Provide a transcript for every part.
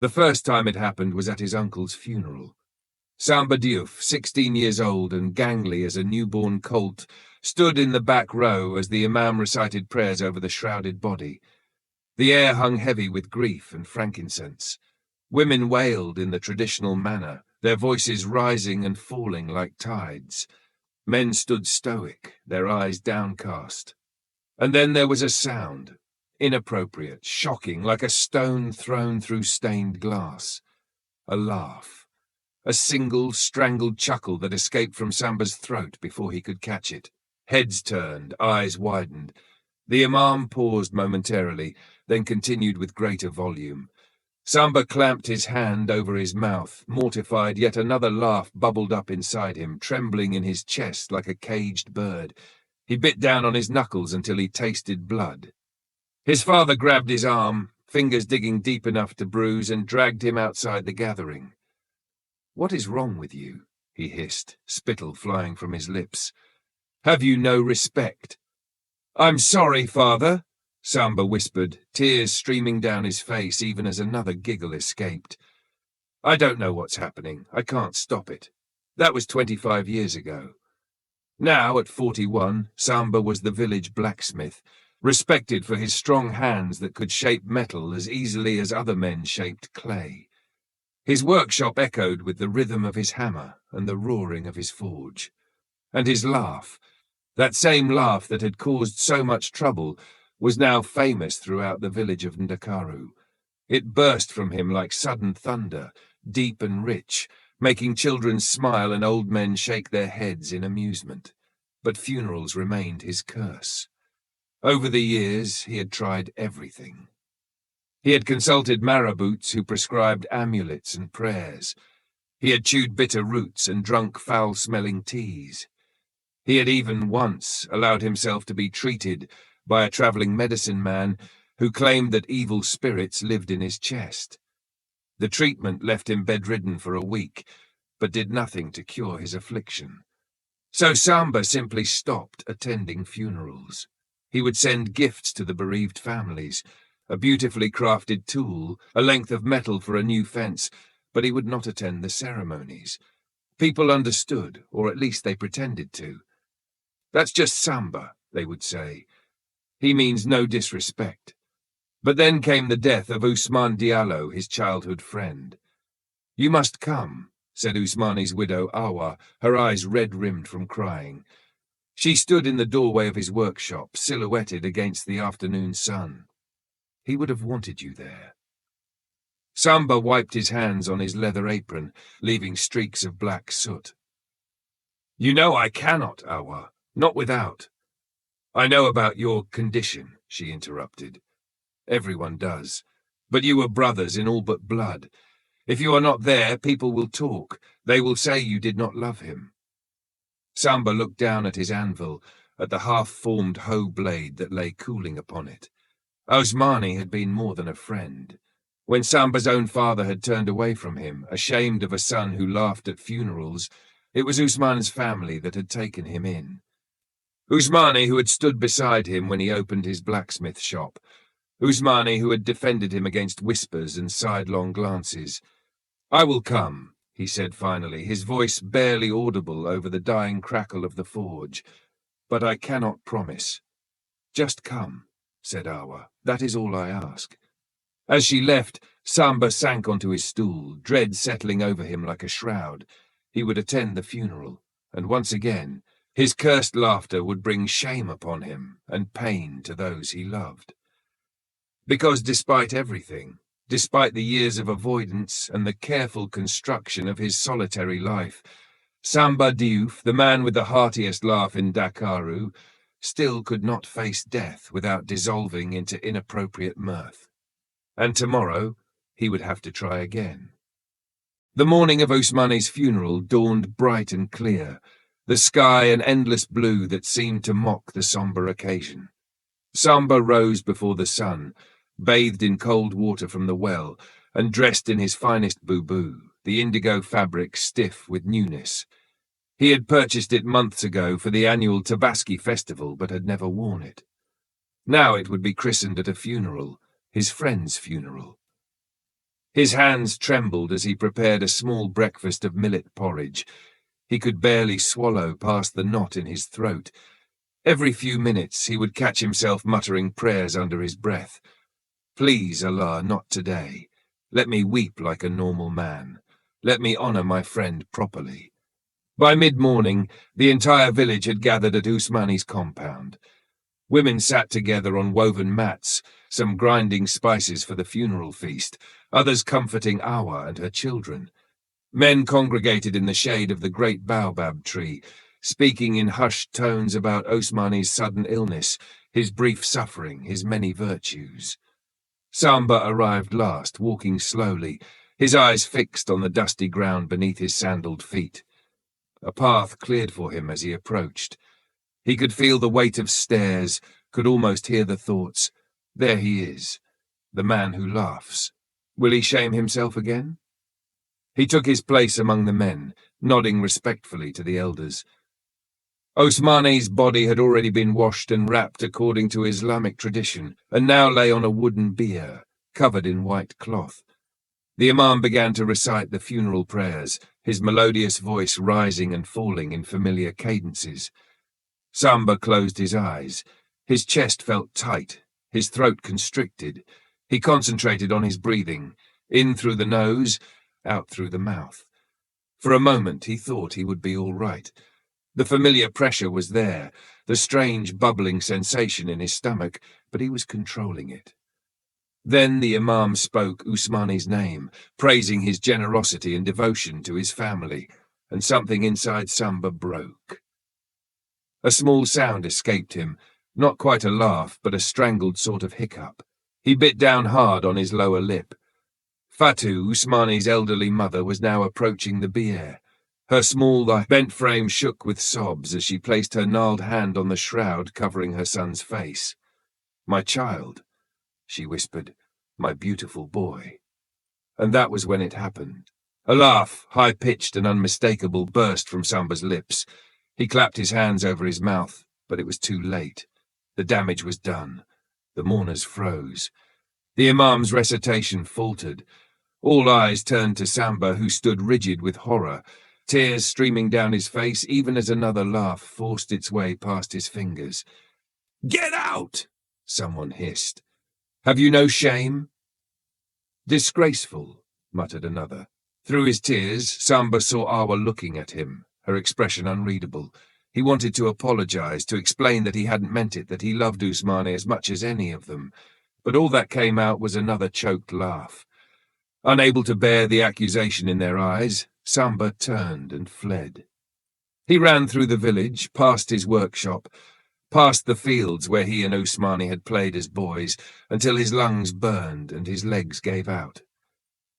The first time it happened was at his uncle's funeral. Samba Diouf, 16 years old and gangly as a newborn colt, stood in the back row as the imam recited prayers over the shrouded body. The air hung heavy with grief and frankincense. Women wailed in the traditional manner, their voices rising and falling like tides. Men stood stoic, their eyes downcast. And then there was a sound, inappropriate, shocking, like a stone thrown through stained glass. A laugh. A single, strangled chuckle that escaped from Samba's throat before he could catch it. Heads turned, eyes widened. The imam paused momentarily, then continued with greater volume. Samba clamped his hand over his mouth, mortified, yet another laugh bubbled up inside him, trembling in his chest like a caged bird. He bit down on his knuckles until he tasted blood. His father grabbed his arm, fingers digging deep enough to bruise, and dragged him outside the gathering. "What is wrong with you?" he hissed, spittle flying from his lips. "Have you no respect?" "I'm sorry, father," Samba whispered, tears streaming down his face even as another giggle escaped. "I don't know what's happening. I can't stop it. That was 25 years ago." Now, at 41, Samba was the village blacksmith, respected for his strong hands that could shape metal as easily as other men shaped clay. His workshop echoed with the rhythm of his hammer and the roaring of his forge. And his laugh, that same laugh that had caused so much trouble, was now famous throughout the village of Ndakaru. It burst from him like sudden thunder, deep and rich, making children smile and old men shake their heads in amusement. But funerals remained his curse. Over the years, he had tried everything. He had consulted marabouts who prescribed amulets and prayers. He had chewed bitter roots and drunk foul-smelling teas. He had even once allowed himself to be treated by a travelling medicine man who claimed that evil spirits lived in his chest. The treatment left him bedridden for a week, but did nothing to cure his affliction. So Samba simply stopped attending funerals. He would send gifts to the bereaved families, a beautifully crafted tool, a length of metal for a new fence, but he would not attend the ceremonies. People understood, or at least they pretended to. "That's just Samba," they would say. "He means no disrespect." But then came the death of Ousmane Diallo, his childhood friend. "You must come," said Ousmane's widow Awa, her eyes red-rimmed from crying. She stood in the doorway of his workshop, silhouetted against the afternoon sun. "He would have wanted you there." Samba wiped his hands on his leather apron, leaving streaks of black soot. "You know I cannot, Awa, not without." "I know about your condition," she interrupted. "Everyone does. But you were brothers in all but blood. If you are not there, people will talk. They will say you did not love him." Samba looked down at his anvil, at the half-formed hoe blade that lay cooling upon it. Ousmane had been more than a friend. When Samba's own father had turned away from him, ashamed of a son who laughed at funerals, it was Ousmane's family that had taken him in. Ousmane, who had stood beside him when he opened his blacksmith shop. Ousmane, who had defended him against whispers and sidelong glances. "I will come," he said finally, his voice barely audible over the dying crackle of the forge. "But I cannot promise." "Just come," said Awa. "That is all I ask." As she left, Samba sank onto his stool, dread settling over him like a shroud. He would attend the funeral, and once again, his cursed laughter would bring shame upon him and pain to those he loved. Because despite everything, despite the years of avoidance and the careful construction of his solitary life, Samba Diouf, the man with the heartiest laugh in Dakaru, still could not face death without dissolving into inappropriate mirth. And tomorrow, he would have to try again. The morning of Ousmane's funeral dawned bright and clear, the sky an endless blue that seemed to mock the sombre occasion. Samba rose before the sun, bathed in cold water from the well, and dressed in his finest bubu, the indigo fabric stiff with newness. He had purchased it months ago for the annual Tabaski festival, but had never worn it. Now it would be christened at a funeral, his friend's funeral. His hands trembled as he prepared a small breakfast of millet porridge. He could barely swallow past the knot in his throat. Every few minutes he would catch himself muttering prayers under his breath. Please, Allah, not today. Let me weep like a normal man. Let me honor my friend properly. By mid-morning, the entire village had gathered at Ousmane's compound. Women sat together on woven mats, some grinding spices for the funeral feast, others comforting Awa and her children. Men congregated in the shade of the great baobab tree, speaking in hushed tones about Ousmane's sudden illness, his brief suffering, his many virtues. Samba arrived last, walking slowly, his eyes fixed on the dusty ground beneath his sandaled feet. A path cleared for him as he approached. He could feel the weight of stairs, could almost hear the thoughts. There he is, the man who laughs. Will he shame himself again? He took his place among the men, nodding respectfully to the elders. Ousmane's body had already been washed and wrapped according to Islamic tradition, and now lay on a wooden bier, covered in white cloth. The Imam began to recite the funeral prayers, his melodious voice rising and falling in familiar cadences. Samba closed his eyes. His chest felt tight, his throat constricted. He concentrated on his breathing, in through the nose, out through the mouth. For a moment he thought he would be all right. The familiar pressure was there, the strange bubbling sensation in his stomach, but he was controlling it. Then the Imam spoke Ousmane's name, praising his generosity and devotion to his family, and something inside Samba broke. A small sound escaped him, not quite a laugh, but a strangled sort of hiccup. He bit down hard on his lower lip. Fatou, Ousmane's elderly mother, was now approaching the bier. Her small, bent frame shook with sobs as she placed her gnarled hand on the shroud covering her son's face. "My child," she whispered, "my beautiful boy." And that was when it happened. A laugh, high-pitched and unmistakable, burst from Samba's lips. He clapped his hands over his mouth, but it was too late. The damage was done. The mourners froze. The Imam's recitation faltered. All eyes turned to Samba, who stood rigid with horror, tears streaming down his face even as another laugh forced its way past his fingers. "Get out!" someone hissed. "Have you no shame?" "Disgraceful," muttered another. Through his tears, Samba saw Awa looking at him, her expression unreadable. He wanted to apologize, to explain that he hadn't meant it, that he loved Ousmane as much as any of them. But all that came out was another choked laugh. Unable to bear the accusation in their eyes, Samba turned and fled. He ran through the village, past his workshop, past the fields where he and Ousmane had played as boys, until his lungs burned and his legs gave out.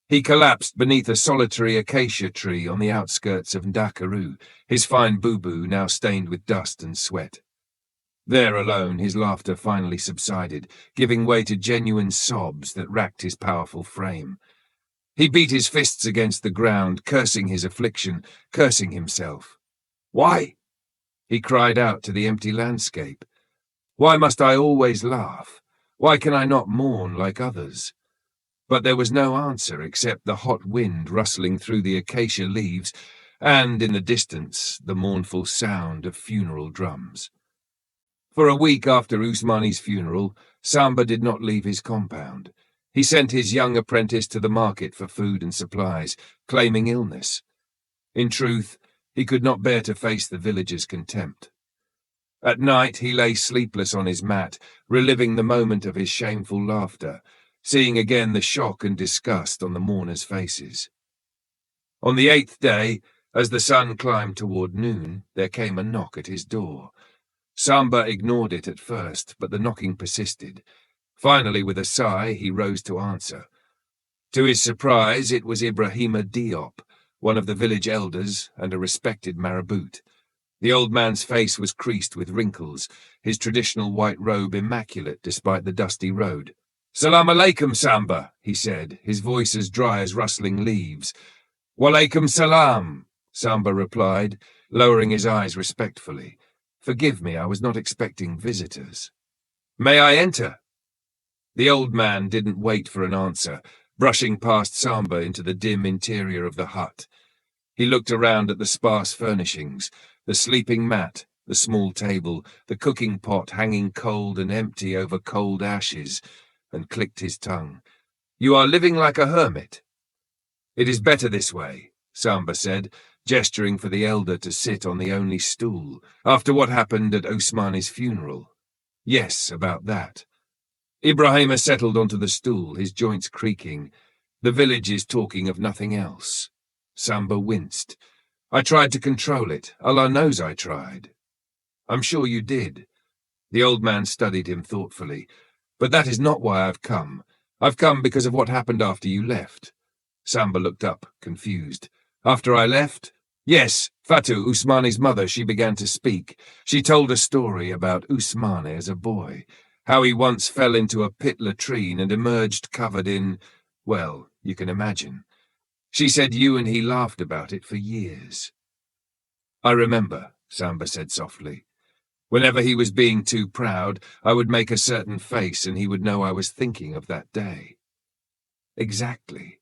He collapsed beneath a solitary acacia tree on the outskirts of Ndakaru, his fine boo-boo now stained with dust and sweat. There alone his laughter finally subsided, giving way to genuine sobs that racked his powerful frame. He beat his fists against the ground, cursing his affliction, cursing himself. "Why?" he cried out to the empty landscape. "Why must I always laugh? Why can I not mourn like others?" But there was no answer except the hot wind rustling through the acacia leaves and, in the distance, the mournful sound of funeral drums. For a week after Ousmane's funeral, Samba did not leave his compound. He sent his young apprentice to the market for food and supplies, claiming illness. In truth, he could not bear to face the villagers' contempt. At night he lay sleepless on his mat, reliving the moment of his shameful laughter, seeing again the shock and disgust on the mourners' faces. On the 8th day, as the sun climbed toward noon, there came a knock at his door. Samba ignored it at first, but the knocking persisted. Finally, with a sigh, he rose to answer. To his surprise, it was Ibrahima Diop, one of the village elders and a respected marabout. The old man's face was creased with wrinkles, his traditional white robe immaculate despite the dusty road. "Salam alaikum, Samba," he said, his voice as dry as rustling leaves. "Walaikum salam," Samba replied, lowering his eyes respectfully. "Forgive me, I was not expecting visitors." "May I enter?" The old man didn't wait for an answer. brushing past Samba into the dim interior of the hut. He looked around at the sparse furnishings, the sleeping mat, the small table, the cooking pot hanging cold and empty over cold ashes, and clicked his tongue. "You are living like a hermit." "It is better this way," Samba said, gesturing for the elder to sit on the only stool, after what happened at Ousmane's funeral. "Yes, about that." Ibrahima settled onto the stool, his joints creaking. "The village is talking of nothing else." Samba winced. "I tried to control it. Allah knows I tried." "I'm sure you did." The old man studied him thoughtfully. "But that is not why I've come. I've come because of what happened after you left." Samba looked up, confused. "After I left?" "Yes, Fatou, Ousmane's mother, she began to speak. She told a story about Ousmane as a boy, how he once fell into a pit latrine and emerged covered in, well, you can imagine. She said you and he laughed about it for years." "I remember," Samba said softly. "Whenever he was being too proud, I would make a certain face and he would know I was thinking of that day." "Exactly."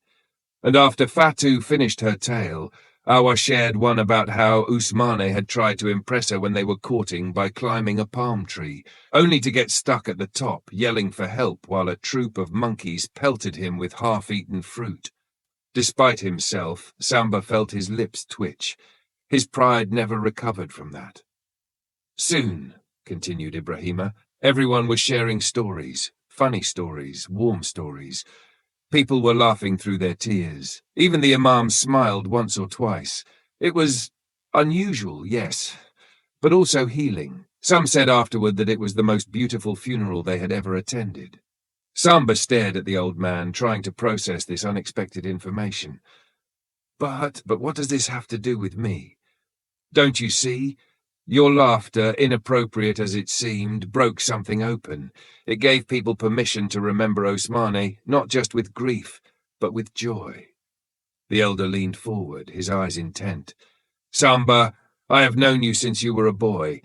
And after Fatou finished her tale, Awa shared one about how Ousmane had tried to impress her when they were courting by climbing a palm tree, only to get stuck at the top, yelling for help while a troop of monkeys pelted him with half-eaten fruit. Despite himself, Samba felt his lips twitch. His pride never recovered from that. "Soon," continued Ibrahima, "everyone was sharing stories, funny stories, warm stories. People were laughing through their tears. Even the imam smiled once or twice. It was unusual, yes, but also healing. Some said afterward that it was the most beautiful funeral they had ever attended." Samba stared at the old man, trying to process this unexpected information. But what does this have to do with me? Don't you see? Your laughter, inappropriate as it seemed, broke something open. It gave people permission to remember Ousmane, not just with grief, but with joy. The elder leaned forward, his eyes intent. "Samba, I have known you since you were a boy.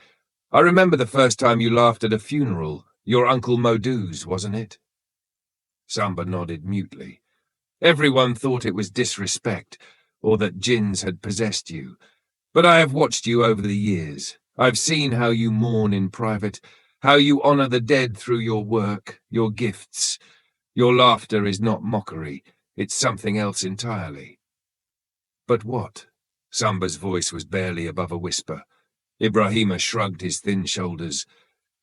I remember the first time you laughed at a funeral, your Uncle Modou's, wasn't it?" Samba nodded mutely. "Everyone thought it was disrespect, or that jinns had possessed you. But I have watched you over the years. I've seen how you mourn in private, how you honor the dead through your work, your gifts. Your laughter is not mockery, it's something else entirely." "But what?" Samba's voice was barely above a whisper. Ibrahima shrugged his thin shoulders.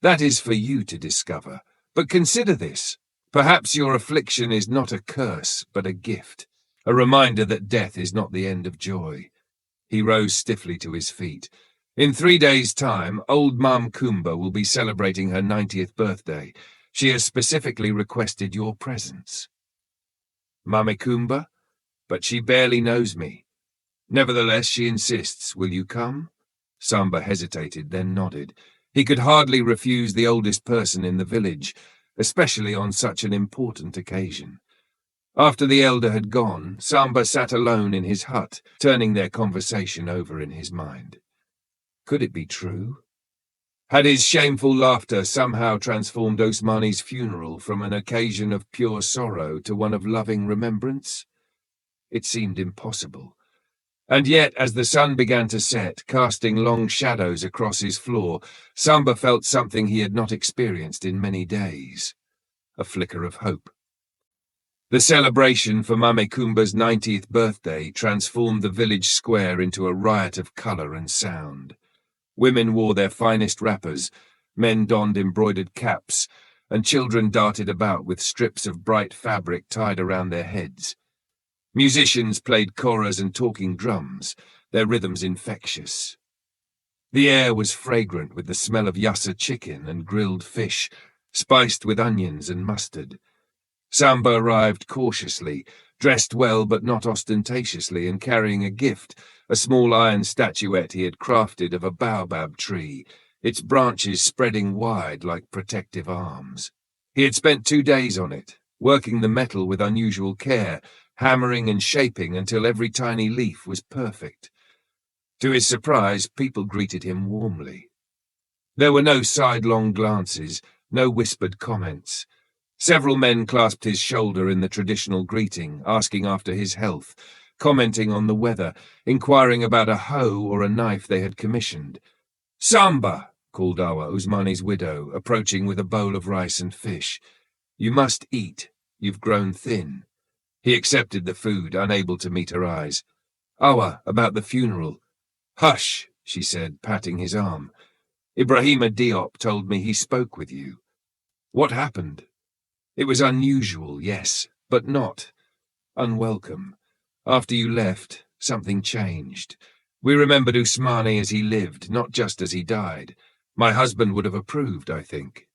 "That is for you to discover. But consider this. Perhaps your affliction is not a curse, but a gift, a reminder that death is not the end of joy." He rose stiffly to his feet. "In 3 days' time, old Mame Coumba will be celebrating her 90th birthday. She has specifically requested your presence." "Mame Coumba? But she barely knows me." "Nevertheless, she insists. Will you come?" Samba hesitated, then nodded. He could hardly refuse the oldest person in the village, especially on such an important occasion. After the elder had gone, Samba sat alone in his hut, turning their conversation over in his mind. Could it be true? Had his shameful laughter somehow transformed Ousmane's funeral from an occasion of pure sorrow to one of loving remembrance? It seemed impossible. And yet, as the sun began to set, casting long shadows across his floor, Samba felt something he had not experienced in many days. A flicker of hope. The celebration for Mame Coumba's 90th birthday transformed the village square into a riot of colour and sound. Women wore their finest wrappers, men donned embroidered caps, and children darted about with strips of bright fabric tied around their heads. Musicians played koras and talking drums, their rhythms infectious. The air was fragrant with the smell of yassa chicken and grilled fish, spiced with onions and mustard. Samba arrived cautiously, dressed well but not ostentatiously, and carrying a gift, a small iron statuette he had crafted of a baobab tree, its branches spreading wide like protective arms. He had spent 2 days on it, working the metal with unusual care, hammering and shaping until every tiny leaf was perfect. To his surprise, people greeted him warmly. There were no sidelong glances, no whispered comments. Several men clasped his shoulder in the traditional greeting, asking after his health, commenting on the weather, inquiring about a hoe or a knife they had commissioned. "Samba!" called Awa, Ousmane's widow, approaching with a bowl of rice and fish. "You must eat. You've grown thin." He accepted the food, unable to meet her eyes. "Awa, about the funeral." "Hush," she said, patting his arm. "Ibrahima Diop told me he spoke with you." "What happened?" "It was unusual, yes, but not unwelcome. After you left, something changed. We remembered Ousmane as he lived, not just as he died. My husband would have approved, I think."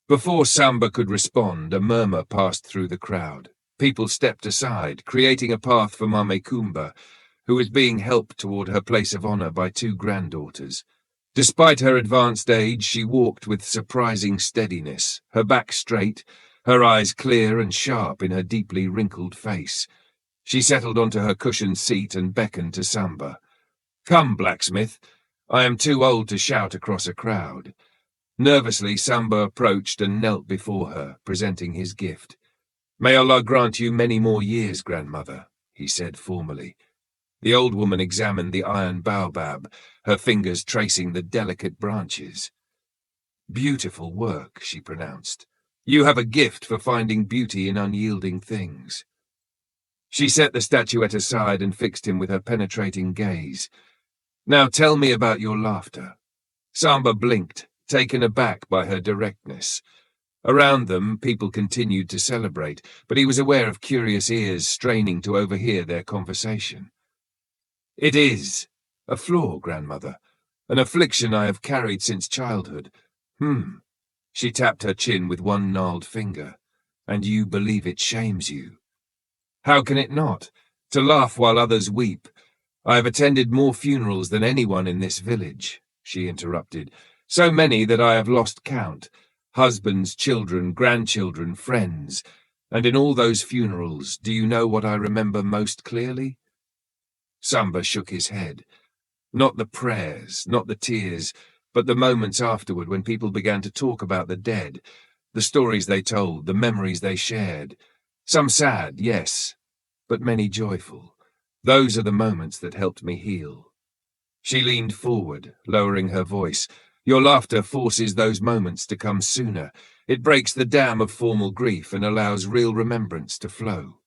Before Samba could respond, a murmur passed through the crowd. People stepped aside, creating a path for Mame Coumba, who was being helped toward her place of honor by two granddaughters. Despite her advanced age, she walked with surprising steadiness, her back straight, her eyes clear and sharp in her deeply wrinkled face. She settled onto her cushioned seat and beckoned to Samba. "Come, Blacksmith. I am too old to shout across a crowd." Nervously, Samba approached and knelt before her, presenting his gift. "May Allah grant you many more years, grandmother," he said formally. The old woman examined the iron baobab, her fingers tracing the delicate branches. "Beautiful work," she pronounced. "You have a gift for finding beauty in unyielding things." She set the statuette aside and fixed him with her penetrating gaze. "Now tell me about your laughter." Samba blinked, taken aback by her directness. Around them, people continued to celebrate, but he was aware of curious ears straining to overhear their conversation. "It is a flaw, grandmother, an affliction I have carried since childhood." She tapped her chin with one gnarled finger. "And you believe it shames you?" "How can it not? To laugh while others weep. I have attended more funerals than anyone in this village," she interrupted. "So many that I have lost count. Husbands, children, grandchildren, friends. And in all those funerals, do you know what I remember most clearly?" Samba shook his head. "Not the prayers, not the tears, but the moments afterward when people began to talk about the dead, the stories they told, the memories they shared. Some sad, yes, but many joyful. Those are the moments that helped me heal." She leaned forward, lowering her voice. "Your laughter forces those moments to come sooner. It breaks the dam of formal grief and allows real remembrance to flow."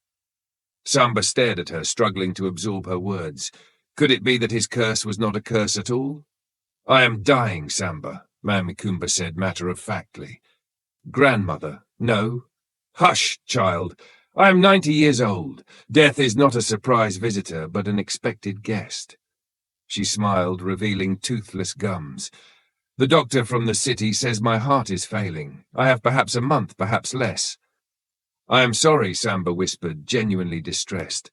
Samba stared at her, struggling to absorb her words. Could it be that his curse was not a curse at all? "I am dying, Samba," Mame Coumba said matter-of-factly. "Grandmother, no." "Hush, child. I am 90 years old. Death is not a surprise visitor, but an expected guest." She smiled, revealing toothless gums. "The doctor from the city says my heart is failing. I have perhaps a month, perhaps less." "I am sorry," Samba whispered, genuinely distressed.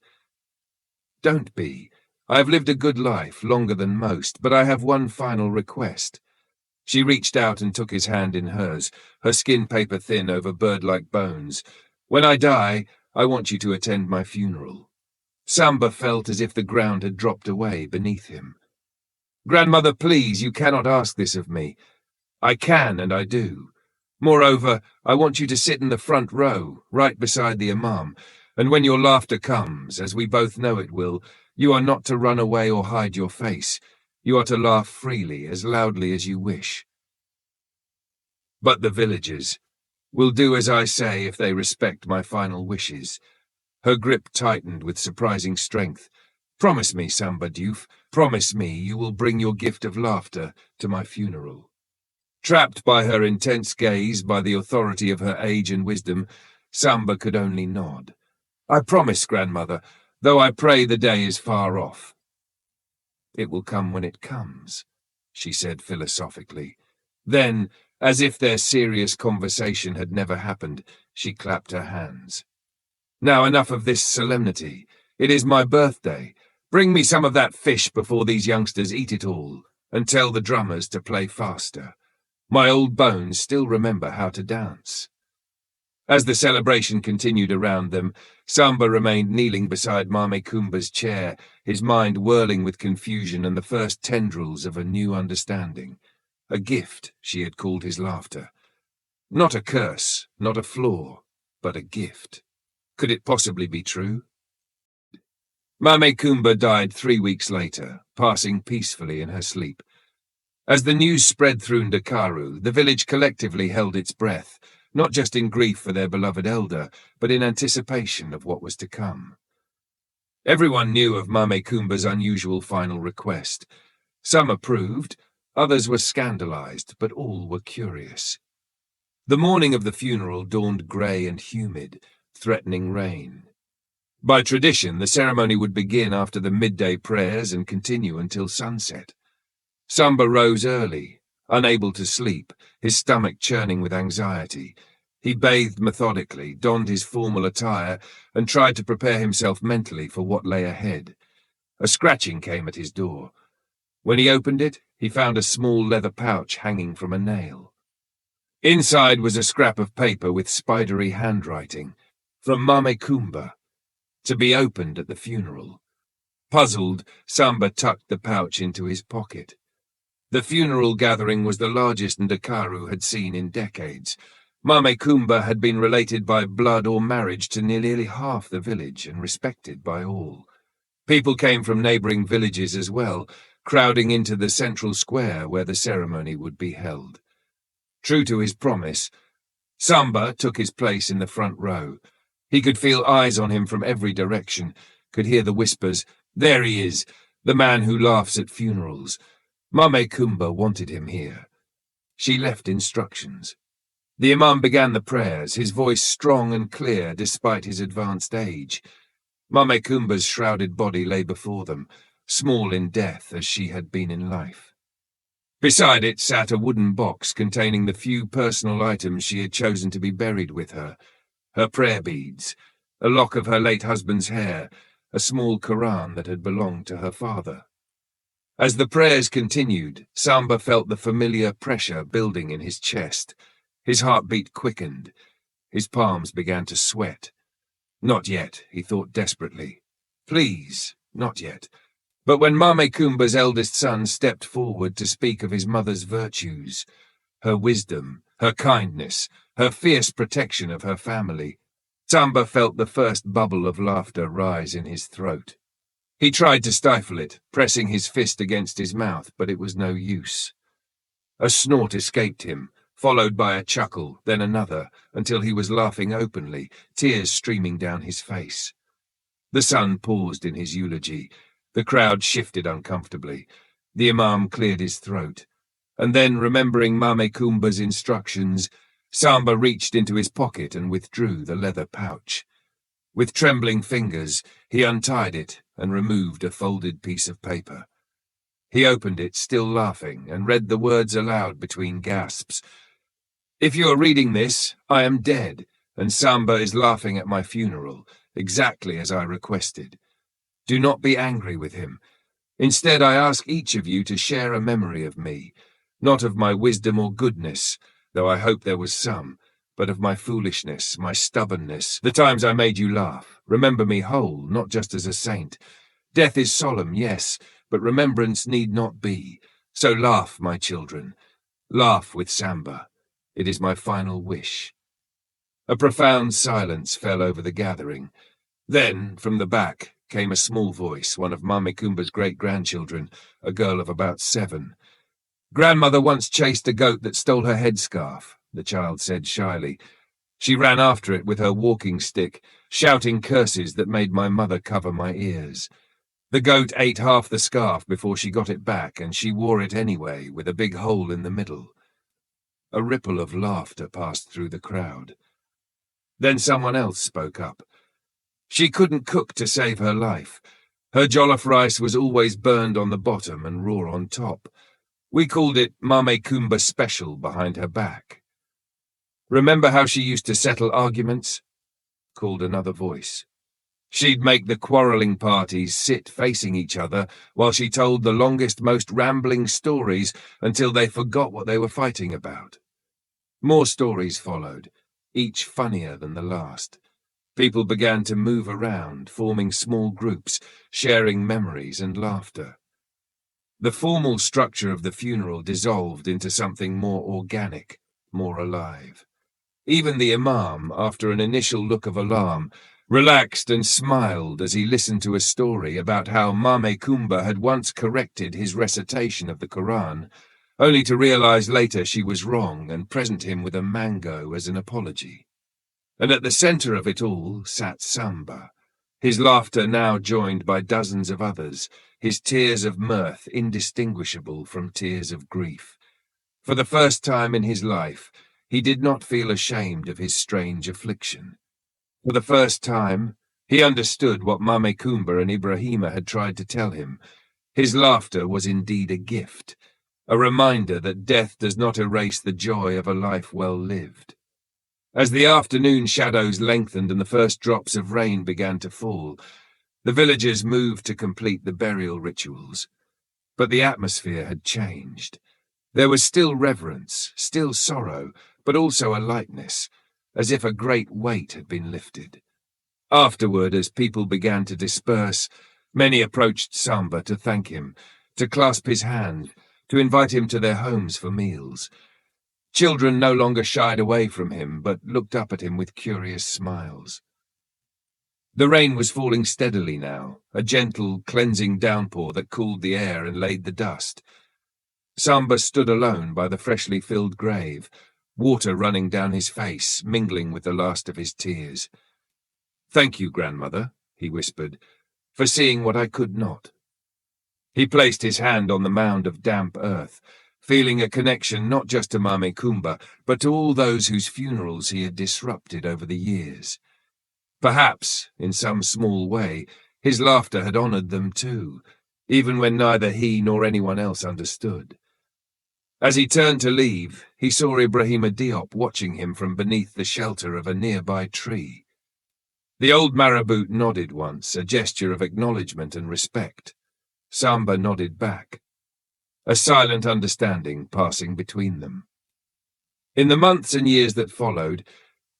"Don't be. I have lived a good life, longer than most, but I have one final request." She reached out and took his hand in hers, her skin paper thin over bird-like bones. "When I die, I want you to attend my funeral." Samba felt as if the ground had dropped away beneath him. "Grandmother, please, you cannot ask this of me." "I can, and I do. Moreover, I want you to sit in the front row, right beside the imam, and when your laughter comes, as we both know it will, you are not to run away or hide your face. You are to laugh freely, as loudly as you wish." "But the villagers will do as I say if they respect my final wishes." Her grip tightened with surprising strength. "Promise me, Samba Diouf, promise me you will bring your gift of laughter to my funeral." Trapped by her intense gaze, by the authority of her age and wisdom, Samba could only nod. "I promise, grandmother, though I pray the day is far off." "It will come when it comes," she said philosophically. Then, as if their serious conversation had never happened, she clapped her hands. "Now enough of this solemnity. It is my birthday. Bring me some of that fish before these youngsters eat it all, and tell the drummers to play faster. My old bones still remember how to dance." As the celebration continued around them, Samba remained kneeling beside Mame Coumba's chair, his mind whirling with confusion and the first tendrils of a new understanding. A gift, she had called his laughter. Not a curse, not a flaw, but a gift. Could it possibly be true? Mame Coumba died 3 weeks later, passing peacefully in her sleep. As the news spread through Ndakaru, the village collectively held its breath, not just in grief for their beloved elder, but in anticipation of what was to come. Everyone knew of Mame Coumba's unusual final request. Some approved, others were scandalized, but all were curious. The morning of the funeral dawned grey and humid, threatening rain. By tradition, the ceremony would begin after the midday prayers and continue until sunset. Samba rose early, unable to sleep, his stomach churning with anxiety. He bathed methodically, donned his formal attire, and tried to prepare himself mentally for what lay ahead. A scratching came at his door. When he opened it, he found a small leather pouch hanging from a nail. Inside was a scrap of paper with spidery handwriting, from Mame Coumba, to be opened at the funeral. Puzzled, Samba tucked the pouch into his pocket. The funeral gathering was the largest Ndakaru had seen in decades. Mame Coumba had been related by blood or marriage to nearly half the village and respected by all. People came from neighbouring villages as well, crowding into the central square where the ceremony would be held. True to his promise, Samba took his place in the front row. He could feel eyes on him from every direction, could hear the whispers, "There he is, the man who laughs at funerals." Mame Coumba wanted him here. She left instructions. The imam began the prayers, his voice strong and clear despite his advanced age. Mame Coumba's shrouded body lay before them, small in death as she had been in life. Beside it sat a wooden box containing the few personal items she had chosen to be buried with her: her prayer beads, a lock of her late husband's hair, a small Quran that had belonged to her father. As the prayers continued, Samba felt the familiar pressure building in his chest. His heartbeat quickened. His palms began to sweat. Not yet, he thought desperately. Please, not yet. But when Mame Coumba's eldest son stepped forward to speak of his mother's virtues, her wisdom, her kindness, her fierce protection of her family, Samba felt the first bubble of laughter rise in his throat. He tried to stifle it, pressing his fist against his mouth, but it was no use. A snort escaped him, followed by a chuckle, then another, until he was laughing openly, tears streaming down his face. The son paused in his eulogy. The crowd shifted uncomfortably. The imam cleared his throat. And then, remembering Mame Coumba's instructions, Samba reached into his pocket and withdrew the leather pouch. With trembling fingers, he untied it and removed a folded piece of paper. He opened it, still laughing, and read the words aloud between gasps. "If you are reading this, I am dead, and Samba is laughing at my funeral, exactly as I requested. Do not be angry with him. Instead, I ask each of you to share a memory of me, not of my wisdom or goodness, though I hope there was some, but of my foolishness, my stubbornness, the times I made you laugh. Remember me whole, not just as a saint. Death is solemn, yes, but remembrance need not be. So laugh, my children. Laugh with Samba. It is my final wish." A profound silence fell over the gathering. Then, from the back, came a small voice, one of Mame Coumba's great-grandchildren, a girl of about 7. "Grandmother once chased a goat that stole her headscarf," the child said shyly. "She ran after it with her walking stick, shouting curses that made my mother cover my ears. The goat ate half the scarf before she got it back, and she wore it anyway, with a big hole in the middle." A ripple of laughter passed through the crowd. Then someone else spoke up. "She couldn't cook to save her life. Her jollof rice was always burned on the bottom and raw on top. We called it Mame Coumba Special behind her back." "Remember how she used to settle arguments?" called another voice. "She'd make the quarrelling parties sit facing each other while she told the longest, most rambling stories until they forgot what they were fighting about." More stories followed, each funnier than the last. People began to move around, forming small groups, sharing memories and laughter. The formal structure of the funeral dissolved into something more organic, more alive. Even the imam, after an initial look of alarm, relaxed and smiled as he listened to a story about how Mame Coumba had once corrected his recitation of the Quran, only to realize later she was wrong and present him with a mango as an apology. And at the center of it all sat Samba, his laughter now joined by dozens of others, his tears of mirth indistinguishable from tears of grief. For the first time in his life, he did not feel ashamed of his strange affliction. For the first time, he understood what Mame Coumba and Ibrahima had tried to tell him. His laughter was indeed a gift, a reminder that death does not erase the joy of a life well lived. As the afternoon shadows lengthened and the first drops of rain began to fall, the villagers moved to complete the burial rituals. But the atmosphere had changed. There was still reverence, still sorrow, but also a lightness, as if a great weight had been lifted. Afterward, as people began to disperse, many approached Samba to thank him, to clasp his hand, to invite him to their homes for meals. Children no longer shied away from him, but looked up at him with curious smiles. The rain was falling steadily now, a gentle, cleansing downpour that cooled the air and laid the dust. Samba stood alone by the freshly filled grave, water running down his face, mingling with the last of his tears. "Thank you, grandmother," he whispered, "for seeing what I could not." He placed his hand on the mound of damp earth, feeling a connection not just to Mame Coumba, but to all those whose funerals he had disrupted over the years. Perhaps, in some small way, his laughter had honored them too, even when neither he nor anyone else understood. As he turned to leave, he saw Ibrahima Diop watching him from beneath the shelter of a nearby tree. The old marabout nodded once, a gesture of acknowledgement and respect. Samba nodded back, a silent understanding passing between them. In the months and years that followed,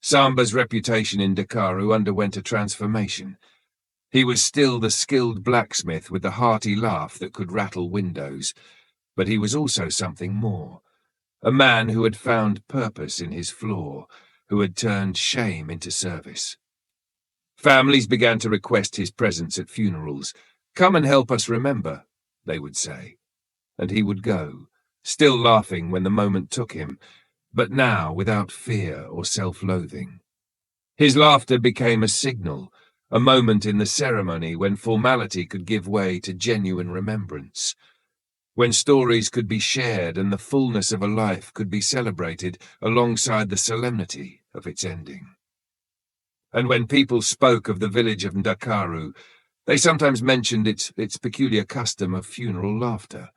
Samba's reputation in Dakaru underwent a transformation. He was still the skilled blacksmith with the hearty laugh that could rattle windows, but he was also something more, a man who had found purpose in his flaw, who had turned shame into service. Families began to request his presence at funerals. "Come and help us remember," they would say. And he would go, still laughing when the moment took him, but now without fear or self-loathing. His laughter became a signal, a moment in the ceremony when formality could give way to genuine remembrance, when stories could be shared and the fullness of a life could be celebrated alongside the solemnity of its ending. And when people spoke of the village of Dakaru, they sometimes mentioned its peculiar custom of funeral laughter.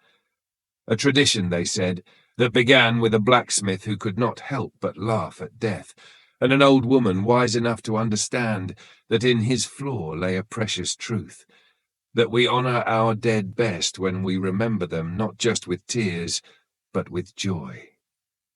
A tradition, they said, that began with a blacksmith who could not help but laugh at death, and an old woman wise enough to understand that in his flaw lay a precious truth, that we honor our dead best when we remember them not just with tears, but with joy.